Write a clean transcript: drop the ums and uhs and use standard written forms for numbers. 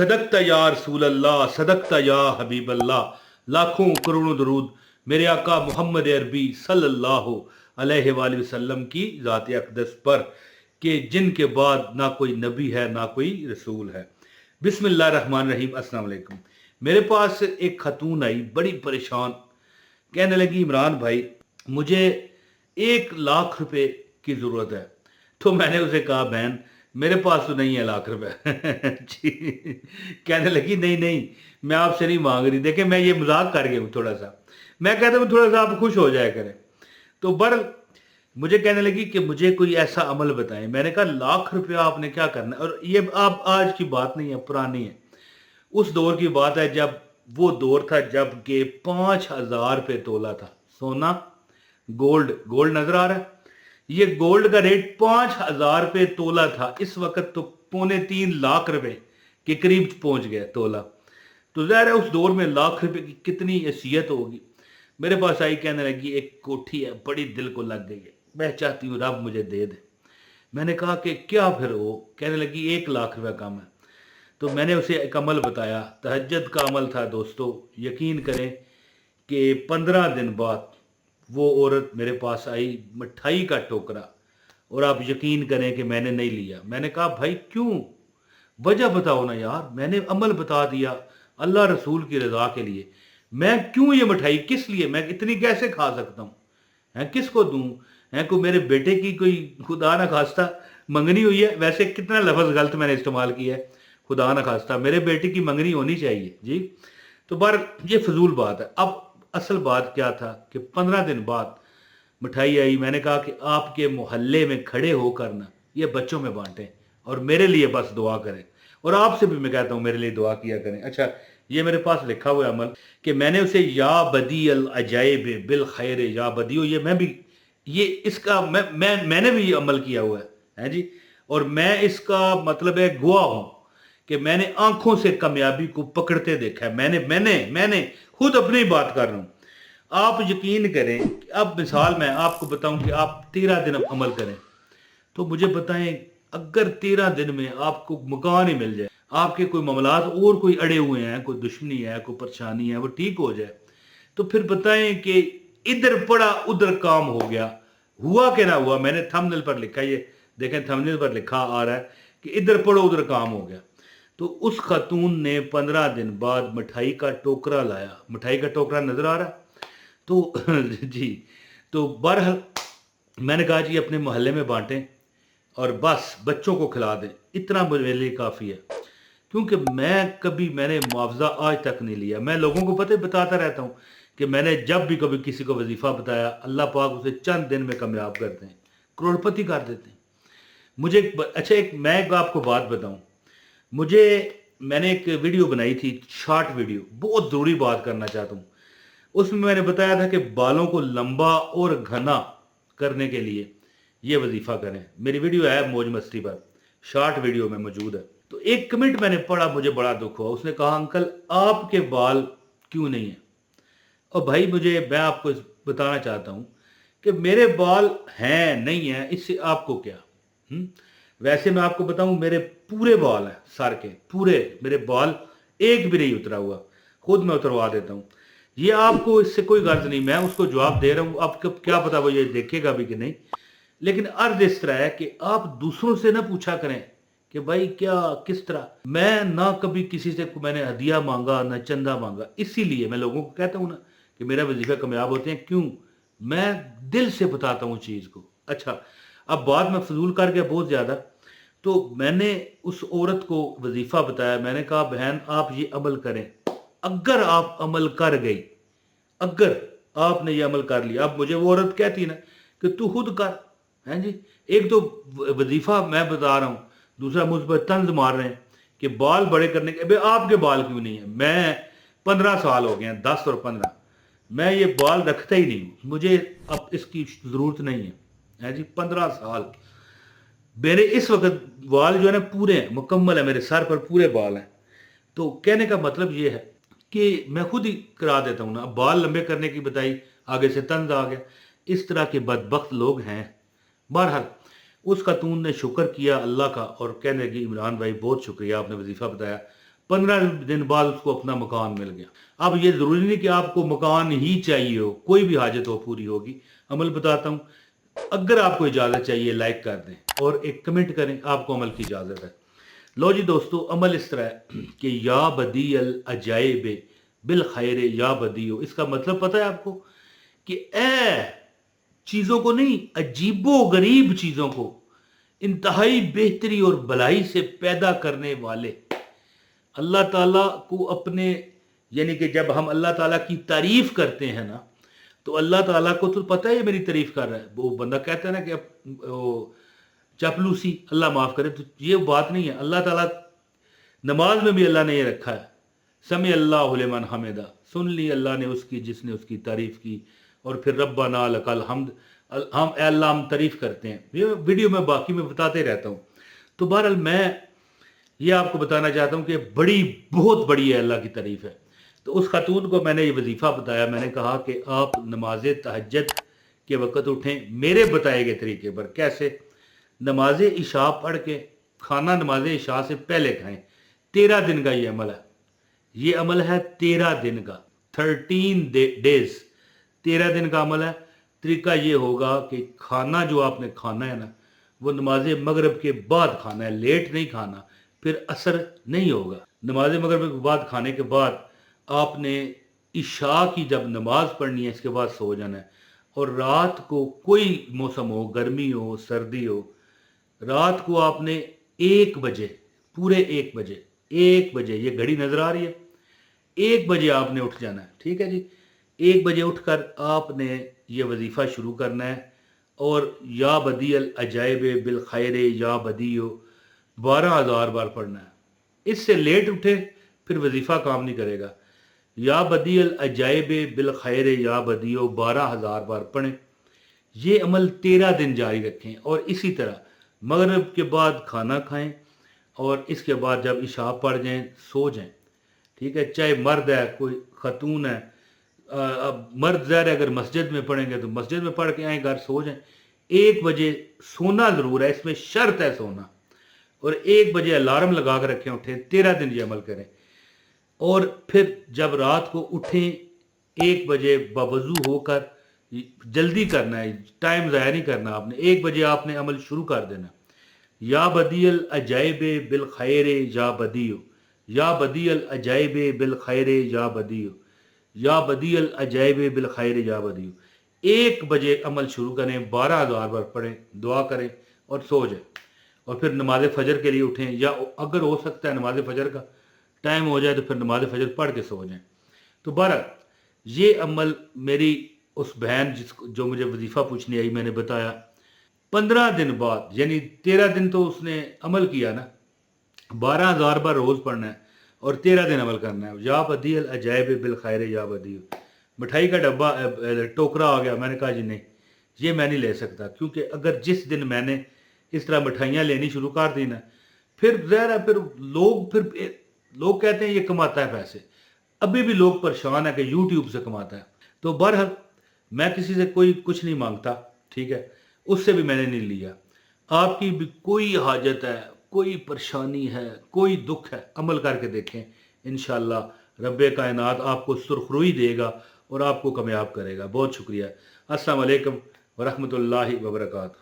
सदकता या रसूल अल्लाह, सदकता या हबीब अल्लाह। लाखों करोड़ों दरूद मेरे आका मोहम्मद अरबी सल्लल्लाहु अलैहि वसल्लम की ज़ात अक़दस पर, कि जिनके बाद ना कोई नबी है ना कोई रसूल है। बिस्मिल्लाहिर्रहमानिर्रहीम। अस्सलाम वालेकुम। मेरे पास एक खतून आई बड़ी परेशान, कहने लगी इमरान भाई मुझे 1 लाख रुपए की ज़रूरत है। तो मैंने उसे कहा बहन मेरे पास तो नहीं है लाख रुपए। जी। कहने लगी नहीं नहीं मैं आपसे नहीं मांग रही, देखे मैं ये मजाक कर गया हूँ थोड़ा सा। मैं कहता हूँ थोड़ा सा आप खुश हो जाया करें। तो बर मुझे कहने लगी कि मुझे कोई ऐसा अमल बताएं। मैंने कहा लाख रुपया आपने क्या करना है? और ये आप आज की बात नहीं है, पुरानी है। उस दौर की बात है जब वो दौर था जब के 5,000 रुपये तोला था सोना। गोल्ड गोल्ड नजर आ रहा है? ये गोल्ड का रेट 5,000 रुपये तोला था। इस वक्त तो 2.25 लाख रुपए के करीब पहुंच गया तोला। तो ज़ाहिर है उस दौर में लाख रुपए की कितनी हैसियत होगी। मेरे पास आई, कहने लगी एक कोठी है बड़ी दिल को लग गई है, मैं चाहती हूँ रब मुझे दे दे। मैंने कहा कि क्या फिर हो? कहने लगी 1 लाख रुपया कम है। तो मैंने उसे एक अमल बताया, तहज्जुद का अमल था दोस्तों। यकीन करें कि 15 दिन बाद वो औरत मेरे पास आई, मिठाई का टोकरा, और आप यकीन करें कि मैंने नहीं लिया। मैंने कहा भाई क्यों, वजह बताओ ना यार। मैंने अमल बता दिया अल्लाह रसूल की रज़ा के लिए, मैं क्यों ये मिठाई किस लिए, मैं इतनी कैसे खा सकता हूँ? हैं किसको दूँ? हैं कोई मेरे बेटे की कोई खुदा ना खास्ता मंगनी हुई है? वैसे कितना लफ्ज़ गलत मैंने इस्तेमाल किया है, खुदा ना खास्ता मेरे बेटे की मंगनी होनी चाहिए जी। तो बार ये फजूल बात है। अब असल बात क्या था कि 15 दिन बाद मिठाई आई। मैंने कहा कि आपके मोहल्ले में खड़े होकर ना ये बच्चों में बांटें और मेरे लिए बस दुआ करें, और आपसे भी मैं कहता हूँ मेरे लिए दुआ किया करें। अच्छा, ये मेरे पास लिखा हुआ अमल कि मैंने उसे या बदी अल अजाइब बिल खैर या बदियो, ये मैं भी ये इसका मैंने भी ये अमल किया हुआ है जी। और मैं इसका मतलब है गवाह हूँ कि मैंने आंखों से कामयाबी को पकड़ते देखा है। मैंने खुद अपनी बात कर रहा हूँ। आप यकीन करें कि अब मिसाल मैं आपको बताऊं कि आप 13 दिन अमल करें, तो मुझे बताएं अगर 13 दिन में आपको मकान ही मिल जाए, आपके कोई मामलात और कोई अड़े हुए हैं, कोई दुश्मनी है, कोई परेशानी है, वो ठीक हो जाए, तो फिर बताएं कि इधर पड़ा उधर काम हो गया। हुआ कि ना हुआ? मैंने थंबनेल पर लिखा, ये देखें थंबनेल पर लिखा आ रहा है कि इधर पड़ो उधर काम हो गया। तो उस खातून ने 15 दिन बाद मिठाई का टोकरा लाया। मिठाई का टोकरा नजर आ रहा है? तो जी, तो बहरहाल मैंने कहा जी अपने मोहल्ले में बांटें और बस बच्चों को खिला दें, इतना मेरे लिए काफ़ी है। क्योंकि मैंने मुआवजा आज तक नहीं लिया। मैं लोगों को पता बताता रहता हूँ कि मैंने जब भी कभी किसी को वजीफ़ा बताया, अल्लाह पाक उसे चंद दिन में कामयाब करते हैं, करोड़पति कर देते हैं। मुझे अच्छा एक मैं एक आपको बात बताऊं। मुझे मैंने एक वीडियो बनाई थी, शॉर्ट वीडियो, बहुत ज़रूरी बात करना चाहता हूँ। उसमें मैंने बताया था कि बालों को लंबा और घना करने के लिए ये वजीफ़ा करें। मेरी वीडियो है मौज मस्ती पर, शॉर्ट वीडियो में मौजूद है। तो एक कमेंट मैंने पढ़ा, मुझे बड़ा दुख हुआ। उसने कहा अंकल आपके बाल क्यों नहीं है? और भाई मैं आपको बताना चाहता हूँ कि मेरे बाल हैं नहीं हैं, इससे आपको क्या? वैसे मैं आपको बताऊं मेरे पूरे बाल हैं, सर के पूरे मेरे बाल एक भी नहीं उतरा हुआ, खुद मैं उतरवा देता हूँ। ये आपको इससे कोई गर्ज नहीं, मैं उसको जवाब दे रहा हूँ। आपको क्या पता वो ये देखेगा भी कि नहीं। लेकिन अर्ज इस तरह है कि आप दूसरों से ना पूछा करें कि भाई क्या किस तरह। मैं ना कभी किसी से मैंने हदिया मांगा ना चंदा मांगा, इसीलिए मैं लोगों को कहता हूँ ना कि मेरा वजीफा कामयाब होते हैं। क्यों? मैं दिल से बताता हूँ चीज़ को। अच्छा, अब बात मैं फजूल कर गया बहुत ज़्यादा। तो मैंने उस औरत को वजीफ़ा बताया। मैंने कहा बहन आप ये अमल करें। अगर आप अमल कर गई, अगर आपने ये अमल कर लिया, अब मुझे वो औरत कहती ना कि तू खुद कर, हैं जी। एक तो वजीफ़ा मैं बता रहा हूँ, दूसरा मुझ पर तंज मार रहे हैं कि बाल बड़े करने के। आपके बाल क्यों नहीं है? मैं 15 साल हो गए हैं, 10 और 15, मैं ये बाल रखता ही नहीं हूँ, मुझे अब इसकी ज़रूरत नहीं है जी। 15 साल मेरे इस वक्त बाल जो है ना पूरे हैं, मुकम्मल है, मेरे सर पर पूरे बाल हैं। तो कहने का मतलब ये है कि मैं खुद ही करा देता हूँ ना। बाल लंबे करने की बताई, आगे से तंज आ गया। इस तरह के बदबख्त लोग हैं। बहरहाल उस खातून ने शुक्र किया अल्लाह का और कहने लगी इमरान भाई बहुत शुक्रिया, आपने वजीफ़ा बताया, 15 दिन बाद उसको अपना मकान मिल गया। अब ये ज़रूरी नहीं कि आपको मकान ही चाहिए हो, कोई भी हाजत हो पूरी होगी। अमल बताता हूँ, अगर आपको इजाज़त चाहिए लाइक कर दें और एक कमेंट करें, आपको अमल की इजाज़त है। लो जी दोस्तों, अमल इस तरह है कि या बदी अल अजाइब बिल खैर या बदीओ, इसका मतलब पता है आपको कि ए चीज़ों को नहीं, अजीबो गरीब चीज़ों को इंतहाई बेहतरी और भलाई से पैदा करने वाले अल्लाह ताला को अपने, यानी कि जब हम अल्लाह ताला की तारीफ करते हैं ना, तो अल्लाह ताला को तो पता है मेरी तारीफ कर रहा है। वो बंदा कहता है ना कि चापलूसी, अल्लाह माफ़ करे, तो ये बात नहीं है। अल्लाह ताला नमाज में भी अल्लाह ने ये रखा है, समी अल्लाहु लिमन हमिदा, सुन ली अल्लाह ने उसकी जिसने उसकी तारीफ की। और फिर रब्बाना लकल हम्द, हम ए अल्लाह हम तारीफ करते हैं। ये वीडियो में बाकी में बताते रहता हूँ। तो बहरहाल मैं ये आपको बताना चाहता हूँ कि बड़ी बहुत बड़ी है अल्लाह की तारीफ है। तो उस खातून को मैंने ये वजीफ़ा बताया, मैंने कहा कि आप नमाज तहज्जुद के वक़्त उठें मेरे बताए गए तरीके पर। कैसे? नमाज इशा पढ़ के खाना नमाज इशा से पहले खाएं। 13 दिन का ये अमल है, ये अमल है 13 दिन का, 13 डेज, 13 दिन का अमल है। तरीका ये होगा कि खाना जो आपने खाना है ना, वो नमाज मगरब के बाद खाना है, लेट नहीं खाना, फिर असर नहीं होगा। नमाज मगरब के बाद खाने के बाद आपने इशा की जब नमाज पढ़नी है, इसके बाद सो जाना है। और रात को कोई मौसम हो, गर्मी हो सर्दी हो, रात को आपने 1 बजे, पूरे 1 बजे ये घड़ी नज़र आ रही है, 1 बजे आपने उठ जाना है। ठीक है जी, 1 बजे उठकर आपने ये वजीफ़ा शुरू करना है और या बदी अल अजाइब बिल खैर या बदीओ 12,000 बार पढ़ना है। इससे लेट उठे फिर वजीफ़ा काम नहीं करेगा। या बदी अल अजाइब बिल खैर या बदीओ 12,000 बार पढ़ें। ये अमल 13 दिन जारी रखें और इसी तरह मगरिब के बाद खाना खाएं और इसके बाद जब इशा पढ़ जाएं सो जाएं। ठीक है, चाहे मर्द है कोई खतून है, अब मर्द ज़ाहिर है अगर मस्जिद में पढ़ेंगे तो मस्जिद में पढ़ के आए, घर सो जाएं। 1 बजे सोना ज़रूर है, इसमें शर्त है सोना। और 1 बजे अलार्म लगा कर रखें, उठें, 13 दिन ये अमल करें। और फिर जब रात को उठें 1 बजे बावजू होकर, जल्दी करना है, टाइम ज़ाया नहीं करना आपने, 1 बजे आपने अमल शुरू कर देना। या बदीअल अजाइब बिल खैर या बदीओ, या बदीअल अजाइब बिल खैर या बदीओ, या बदीअल अजाइब बिल खैर या बदीओ। 1 बजे अमल शुरू करें, 12,000 बार पढ़ें, दुआ करें और सो जाएं। और फिर नमाज फजर के लिए उठें, या अगर हो सकता है नमाज फजर का टाइम हो जाए तो फिर नमाज फजर पढ़ के सो जाएं। तो बहरहाल ये अमल मेरी उस बहन जो मुझे वजीफ़ा पूछने आई, मैंने बताया 15 दिन बाद, यानी 13 दिन तो उसने अमल किया ना, 12,000 बार रोज़ पढ़ना है और 13 दिन अमल करना है। या बदीअल अजाइब बिल खैर या बदीओ। मिठाई का डब्बा टोकरा आ गया, मैंने कहा जी नहीं, ये मैं नहीं ले सकता, क्योंकि अगर जिस दिन मैंने इस तरह मिठाइयाँ लेनी शुरू कर दी ना, फिर ज़ाहिर है फिर लोग कहते हैं ये कमाता है पैसे। अभी भी लोग परेशान है कि यूट्यूब से कमाता है। तो बहरहाल मैं किसी से कोई कुछ नहीं मांगता, ठीक है, उससे भी मैंने नहीं लिया। आपकी भी कोई हाजत है, कोई परेशानी है, कोई दुख है, अमल करके देखें, इंशाअल्लाह रब्बे कायनात आपको सुरखरुई देगा और आपको कामयाब करेगा। बहुत शुक्रिया। अस्सलाम वालेकुम व रहमतुल्लाहि व बरकातहू।